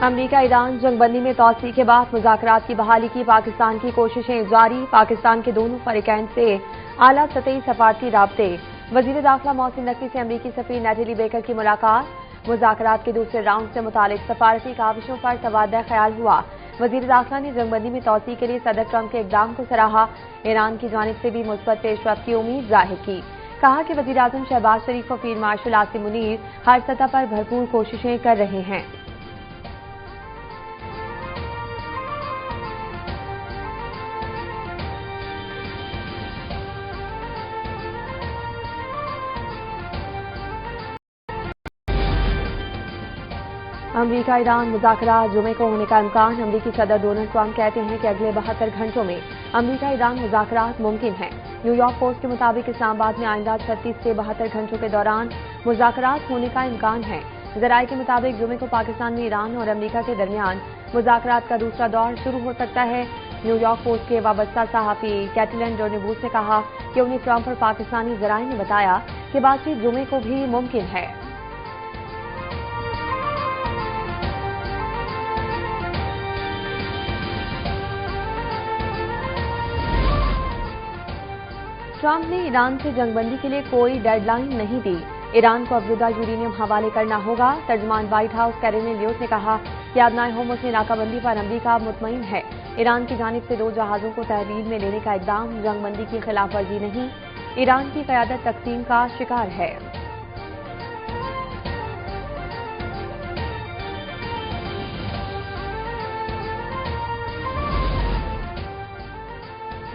America Iran जंगबंदी में तोसी के बाद मुज़ाकरात की बहाली की पाकिस्तान की कोशिशें जारी। पाकिस्तान के दोनों फरीकैन से आला सतही सफारती राब्ते। वजीर दाखिला मोहसिन नकवी से अमरीकी सफीर नेटली बेकर की मुलाकात। मुज़ाकरात के दूसरे राउंड से मुतालिक सफारती काविशों पर तबादला ख्याल हुआ। वजीर दाखिला ने जंगबंदी में तोसी के लिए सदर ट्रंप के इक़दाम को सराहा। ईरान की जानिब से भी मुस्बत पेशरफ्त की उम्मीद जाहिर की। कहा कि वजीर आज़म शहबाज शरीफ और फील्ड मार्शल आसिम मुनीर हर सतह पर भरपूर कोशिशें कर रहे हैं। अमेरिका ईरान मुज़ाकरात जुमे को होने का इम्कान। अमरीकी सदर डोनाल्ड ट्रंप कहते हैं कि अगले 72 घंटों में अमेरिका ईरान मुज़ाकरात मुमकिन है। न्यूयॉर्क पोस्ट के मुताबिक इस्लामाबाद में आइंदा 36 से 72 घंटों के दौरान मुज़ाकरात होने का इम्कान है। ज़राए के मुताबिक जुमे को पाकिस्तान में ईरान और अमरीका के दरमियान मुज़ाकरात का दूसरा दौर शुरू हो सकता है। न्यूयॉर्क पोस्ट के वाबस्ता सहाफ़ी कैटलिन डोर्नेबूस ने कहा कि उन्हें ट्रंप और पाकिस्तानी ज़राए ने बताया कि बातचीत जुमे को भी मुमकिन है। ट्रंप ने ईरान से जंगबंदी के लिए कोई डेडलाइन नहीं दी। ईरान को अफजुदा यूरेनियम हवाले करना होगा। तर्जुमान व्हाइट हाउस कैरोलिन ल्यूस ने कहा कि आबनाए होर्मुज़ में नाकाबंदी पर अमरीका मुतमईन है। ईरान की जानिब से 2 जहाजों को तहवील में लेने का इक़दाम जंगबंदी की खिलाफ वर्जी नहीं। ईरान की क़यादत तक़सीम का शिकार है।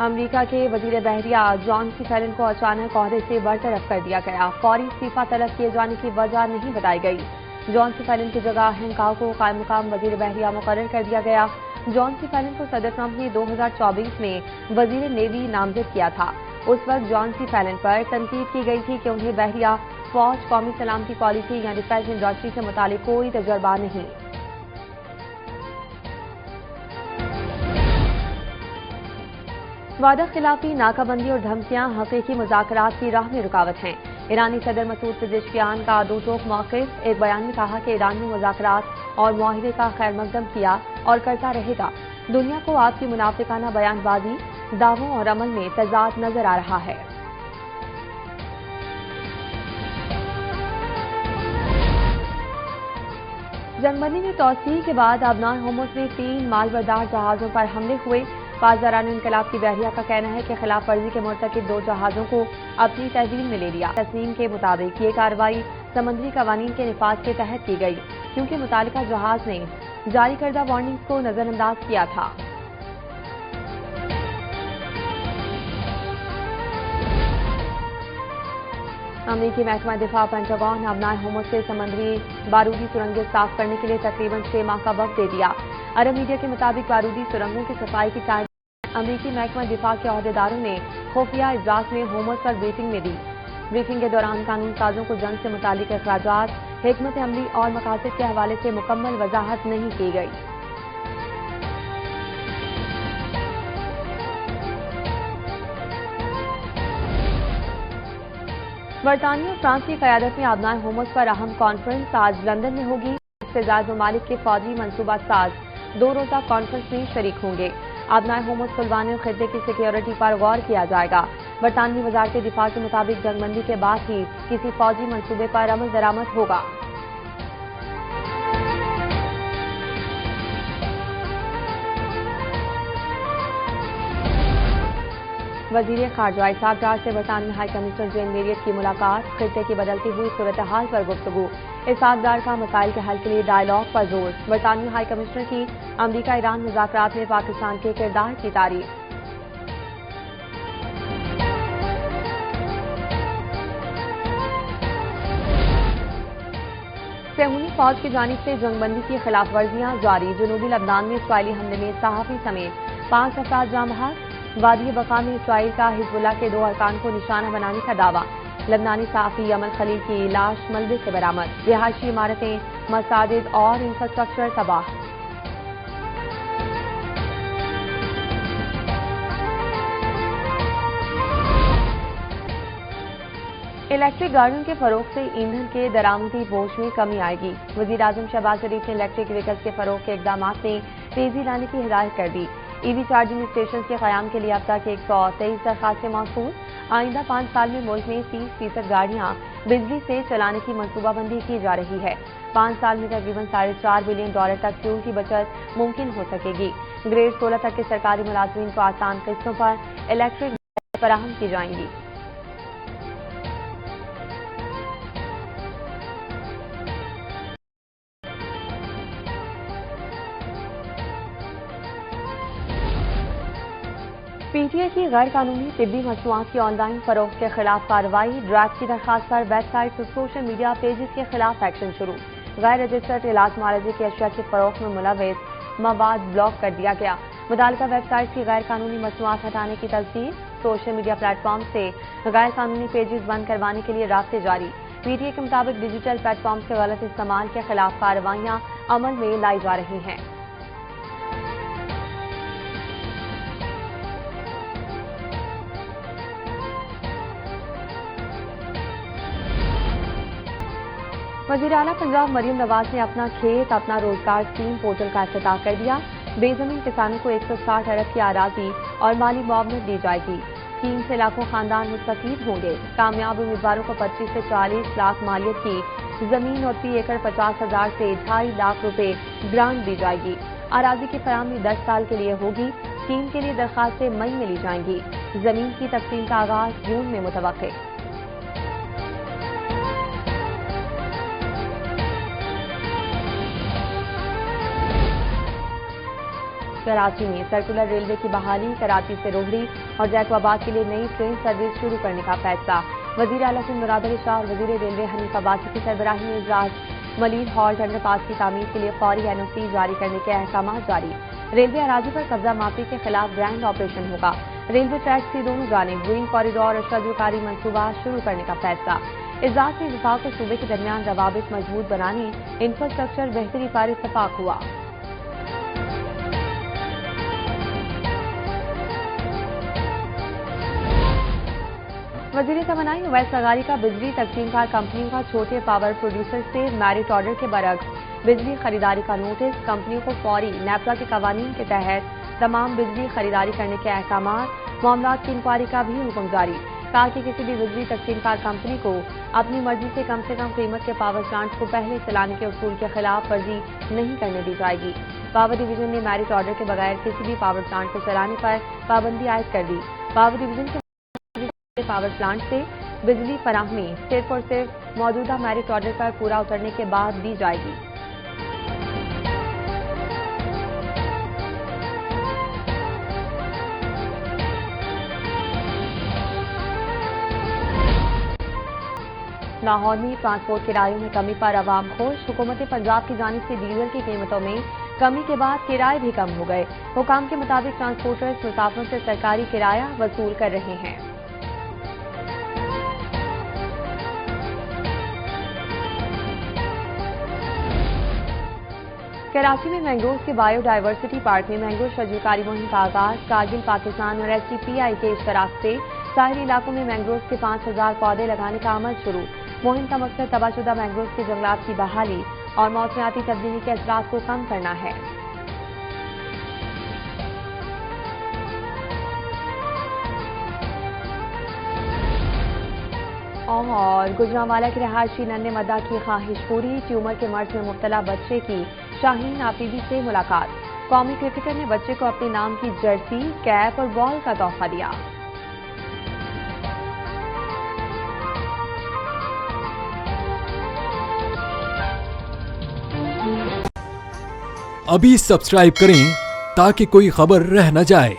अमेरिका के वजीर बहरिया जॉन सी फेलन को अचानक ओहदे से बरतरफ कर दिया गया। फौरी इस्तीफा तलब किए जाने की वजह नहीं बताई गई। जॉन सी फेलन की जगह हेंकाओ को कायम मुकाम वजीर बहरिया मुकर्रर कर दिया गया। जॉन सी फेलन को सदर ट्रंप ने 2024 में वजीर नेवी नामजद किया था। उस वक्त जॉन सी फेलन पर तनकीद की गई थी कि उन्हें बहरिया, फौज, कौमी सलामती पॉलिसी या डिफेंस इंडस्ट्री से मुतालिक कोई तजुर्बा नहीं। वादा खिलाफी, नाकाबंदी और धमकियां हकीकी मुज़ाकरात की राह में रुकावट हैं। ईरानी सदर मसूद पेज़ेश्कियान का दो टोक मौक़िफ़। एक बयान में कहा कि ईरान ने मुज़ाकरात और मुआहिदे का खैर मकदम किया और करता रहेगा। दुनिया को आपकी मुनाफिकाना बयानबाजी, दावों और अमल में तज़ाद नजर आ रहा है। जंगबंदी में तोसी के बाद आबनाए होर्मुज़ में 3 मालबरदार जहाज़ों पर हमले हुए। पासदारान इनकलाब की बहरिया का कहना है कि खिलाफ वर्जी के मुर्तकिब 2 जहाज़ों को अपनी तहवील में ले लिया। तस्नीम के मुताबिक ये कार्रवाई समंदरी कवानीन के निफाज के तहत की गई, क्योंकि मुतालिका जहाज ने जारी करदा वार्निंग्स को नजरअंदाज किया था। अमरीकी महकमा दिफा पेंटागन आबनाए होर्मुज़ से समंदरी बारूदी सुरंगें साफ करने के लिए तकरीबन 6 माह का वक्त दे दिया। अरब मीडिया के मुताबिक बारूदी सुरंगों की सफाई की टाइम अमरीकी महकमा दिफा के अहदेदारों ने खुफिया इजलास में होर्मुज़ पर ब्रीफिंग में दी। ब्रीफिंग के दौरान कानून साजों को जंग से मुतालिक अखराजात, हिकमत अमली और मकासद के हवाले से मुकम्मल वजाहत नहीं की गई। बरतानिया और फ्रांस की क़यादत में आबनाए होर्मुज़ पर अहम कॉन्फ्रेंस आज लंदन में होगी। इससे ज़ायद ममालिक के फौजी मनसूबा साज 2 रोज़ा कॉन्फ्रेंस में शरीक होंगे। आबनाए होर्मुज़ खुलवाने और खित्ते की सिक्योरिटी पर गौर किया जाएगा। बरतानवी वज़ारत दिफा के मुताबिक जंगबंदी के बाद ही किसी फौजी मनसूबे पर अमल दरामद होगा। वज़ीर ख़ारजा इसहाक़ डार से बरतानवी हाई कमिश्नर जेन मेरियट की मुलाकात। खित्ते की बदलती हुई सूरत हाल पर गुफ्तगू। इसहाक़ डार का मसाइल के हल के लिए डायलॉग पर जोर। बरतानवी हाई कमिश्नर की अमरीका ईरान मुज़ाकरात में पाकिस्तान के किरदार की तारीफ। सेहूनी फौज की जानिब से जंगबंदी की खिलाफ वर्जियां जारी। जनूबी लबनान में इसराइली हमले में सहाफ़ी समेत 5 अफराद जाँ बहक। वादी बका में इसराइल का हिजबुल्लाह के 2 अरकान को निशाना बनाने का दावा। लबनानी सहाफ़ी अमल खलील की लाश मलबे से बरामद। रिहायशी इमारतें, मसाजिद और इंफ्रास्ट्रक्चर तबाह। इलेक्ट्रिक गाड़ियों के फरोग से ईंधन के दरामदी बोझ में कमी आएगी। वज़ीर-ए-आज़म शहबाज शरीफ ने इलेक्ट्रिक व्हीकल्स के फरोग के इक़दाम में तेजी लाने की हिदायत कर दी। ईवी चार्जिंग स्टेशन के क़याम के लिए अब तक 123 दरखास्तें मौसूल। आइंदा 5 साल में मुल्क में 30% गाड़ियाँ बिजली से चलाने की मनसूबाबंदी की जा रही है। 5 साल में तकरीबन $4.5 बिलियन तक फ्यूल की बचत मुमकिन हो सकेगी। ग्रेड 16 तक के सरकारी मुलाजमीन को आसान किस्तों पर इलेक्ट्रिक फराहम की जाएंगी। पीटीए की गैर कानूनी तिब्बी मसनूआत की ऑनलाइन फरोख्त के खिलाफ कार्रवाई। ड्रैग की दरखास्त पर वेबसाइट और सोशल मीडिया पेजेस के खिलाफ एक्शन शुरू। गैर रजिस्टर्ड इलाज मुआलजे की अशिया की फरोख्त में मुलविस मवाद ब्लॉक कर दिया गया। मुतालिका वेबसाइट की गैर कानूनी मसनूआत हटाने की तस्दीक। सोशल मीडिया प्लेटफॉर्म से गैर कानूनी पेजेस बंद करवाने के लिए रास्ते जारी। पीटीए के मुताबिक डिजिटल प्लेटफॉर्म के गलत इस्तेमाल के खिलाफ कार्रवाइयां अमल में लाई जा रही हैं। वज़ीर आला पंजाब मरियम नवाज ने अपना खेत अपना रोजगार स्कीम पोर्टल का इफ्तिताह कर दिया। बेजमीन किसानों को 160 अरब की आराजी और माली मुआवनत दी जाएगी। स्कीम से लाखों खानदान मुस्तफीद होंगे। कामयाब उम्मीदवारों को 25 से 40 लाख मालियत की जमीन और फी एकड़ 50,000 से 2.5 लाख रुपए ग्रांट दी जाएगी। आराजी की फराहमी 10 साल के लिए होगी। स्कीम के लिए दरखास्तें मई में ली जाएंगी। जमीन की तकसीम का आगाज जून में मुतवक्किल। कराची में सर्कुलर रेलवे की बहाली। कराची से रोहड़ी और जैकोबाद के लिए नई ट्रेन सर्विस शुरू करने का फैसला। वज़ीर आला सिंध मुराद अली शाह और वज़ीर रेलवे हनीफ अब्बासी की सरबराही में इजलास। मलिर हॉल्ट अंडरपास की तामीर के लिए फौरी एनओसी जारी करने के अहकाम जारी। रेलवे अराजी पर कब्जा माफी के खिलाफ ग्रैंड ऑपरेशन होगा। रेलवे ट्रैक की दोनों जानिब ग्रीन कॉरिडोर और शजरकारी मंसूबा शुरू करने का फैसला। इजलास में विभाग और सूबे के दरमियान रवाबित मजबूत बनाने इंफ्रास्ट्रक्चर बेहतरी पर इत्तफाक हुआ। वज़ीर तवानाई उवैस लगारी का बिजली तकसीमकार कंपनियों का छोटे पावर प्रोड्यूसर से मैरिट ऑर्डर के बरक्स बिजली खरीदारी का नोटिस। कंपनियों को फौरी नेपरा के कवानीन के तहत तमाम बिजली खरीदारी करने के अहकाम। मामलात की इंक्वायरी का भी हुक्म जारी। कहा कि किसी भी बिजली तकसीमकार कंपनी को अपनी मर्जी से कम कीमत के पावर प्लांट को पहले चलाने के उसूल के खिलाफ वर्जी नहीं करने दी जाएगी। पावर डिवीजन ने मैरिट ऑर्डर के बगैर किसी भी पावर प्लांट को चलाने पर पाबंदी आयद कर दी। पावर डिवीजन के पावर प्लांट से बिजली फराहमी सिर्फ और सिर्फ मौजूदा मैरिट ऑर्डर पर पूरा उतरने के बाद दी जाएगी। लाहौर में ट्रांसपोर्ट किरायों में कमी पर अवाम खुश। हुकूमत पंजाब की जानिब से डीजल की कीमतों में कमी के बाद किराए भी कम हो गए। हुकाम के मुताबिक ट्रांसपोर्टर्स मुसाफिरों से सरकारी किराया वसूल कर रहे हैं। कराची में मैंग्रोव के बायोडायवर्सिटी पार्क में मैंग्रोव शजरकारी मुहिम का आगाज। कारगिल पाकिस्तान और SDPI के इश्तराक से साहिली इलाकों में मैंग्रोव के 5,000 पौधे लगाने का अमल शुरू। मुहिम का मकसद तबाहशुदा मैंग्रोव के जंगलात की बहाली और मौसमियाती तब्दीली के असरात को कम करना है। और गुजरांवाला के रहायशी नन्हे मदा की ख्वाहिश पूरी। ट्यूमर के मर्ज में मुब्तला बच्चे की शाहीन आफरीदी से मुलाकात। कौमी क्रिकेटर ने बच्चे को अपने नाम की जर्सी, कैप और बॉल का तोहफा दिया। अभी सब्सक्राइब करें ताकि कोई खबर रह न जाए।